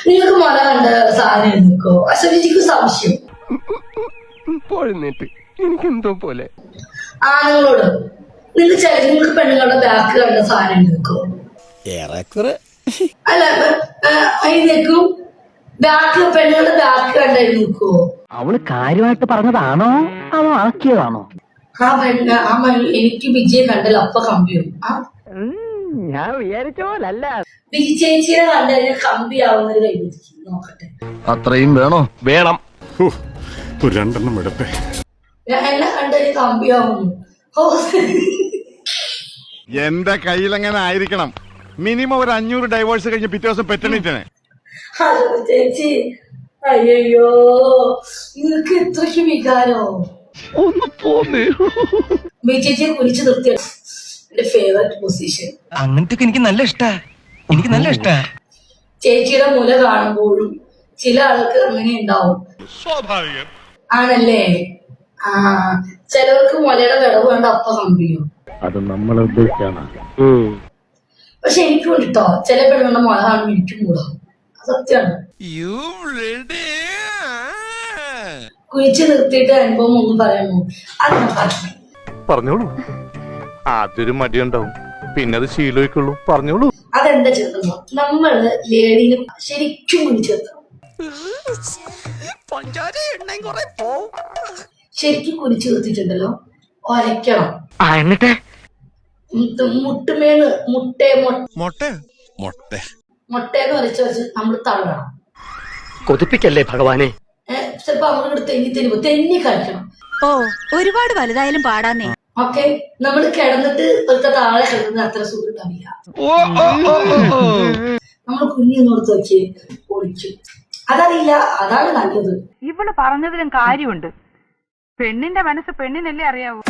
നിങ്ങൾക്ക് മുല കണ്ട സാധനം എടുക്കോ? അശ്വതിക്ക് സംശയം. എനിക്കെന്തോ പോലെ ആണുങ്ങളോട് നിങ്ങൾക്ക് പെണ്ണുങ്ങളുടെ ബാക്ക് കണ്ട സാധനം എടുക്കോ? അല്ല അതിലേക്കും ബാക്ക് പെണ്ണുങ്ങളുടെ ബാക്ക് കണ്ടായി നോക്കോ? അവള് കാര്യമായിട്ട് പറഞ്ഞതാണോ അവ ആക്കിയതാണോ? എനിക്ക് വിജയ കണ്ടല്ലോ അപ്പൊ കമ്പിയും. ഞാൻ വിചാരിച്ച പോലല്ല. വിജി ചേച്ചിയെ കണ്ടു കഴിഞ്ഞാൽ കമ്പിയാവുന്നൊരു കൈ നോക്കട്ടെ. അത്രയും വേണോ? വേണം. രണ്ടെണ്ണം എടുപ്പേ. എന്നെ കണ്ടു കമ്പിയാവുന്നു. എന്റെ കയ്യിലെങ്ങനെ ആയിരിക്കണം? മിനിമം ഒരു 500 ഡൈവേഴ്സ് കഴിഞ്ഞ് പിറ്റേ ദിവസം പെറ്റണിട്ടാണ്. ഹലോ ചേച്ചി, അയ്യോ നിങ്ങൾക്ക് ഇത്രയ്ക്ക് വികാരോ? ഒന്ന് പോന്നേ. ചേച്ചിയെ കുറിച്ച് നിർത്തിയ എന്റെ ഫേവറേറ്റ് പൊസിഷൻ. അങ്ങനത്തെ എനിക്ക് നല്ല ഇഷ്ടാ. എനിക്ക് നല്ല ഇഷ്ടാ. ചേച്ചിയുടെ മുല കാണുമ്പോഴും ചില ആൾക്ക് അങ്ങനെ ഉണ്ടാവും. സ്വാഭാവികം ആണല്ലേ? ചിലർക്ക് മുലയുടെ വിടവ് കണ്ട അപ്പ കമ്പിയോ? അത് നമ്മളെ ഉദ്ദേശിച്ചാണ്. പക്ഷെ എനിക്കും കേട്ടോ ചില പെണ്ണുങ്ങളുടെ മുല കാണുമ്പോൾ എനിക്കും കൂടാം. സത്യമാണ്. കുഴിച്ച് നിർത്തിയിട്ട് അനുഭവം ഒന്നും പറയാമോ? അത് ഞാൻ പറഞ്ഞു. പറഞ്ഞോളൂ. ആദ്യൊരു മടിയുണ്ടാവും, പിന്നെ അത് ശീലമായിക്കുള്ളൂ. പറഞ്ഞോളൂ. അതെന്താ ചെറുതോ, നമ്മള് ലേഡീനെ ശരിക്കും കുഴിച്ച് നിർത്തണം. ശരിക്കും കുഴിച്ച് നിർത്തിയിട്ടുണ്ടല്ലോ ഒരയ്ക്കണം. എന്നിട്ട് മുട്ടുമേന്ന് മുട്ടേന്ന് വരച്ച് വരച്ച് നമ്മൾ തള്ളണം. കൊതിപ്പിക്കല്ലേ ഭഗവാനെ. ചിലപ്പോ നമ്മളിവിടെ തെന്നി കളിക്കണം. ഓ, ഒരുപാട് വലുതായാലും പാടാന്നേ. ഓക്കെ, നമ്മൾ കിടന്നിട്ട് ഇപ്പോഴത്തെ താഴെ കിടന്നത് അത്ര സുഖം ഉണ്ടാവില്ല. നമ്മൾ കുഞ്ഞിന്നോടത്ത് വെച്ച് ഒളിക്കും. അതറിയില്ല, അതാണ് നല്ലത്. ഇവള് പറഞ്ഞതിലും കാര്യമുണ്ട്. പെണ്ണിന്റെ മനസ്സ് പെണ്ണിനല്ലേ അറിയാവൂ.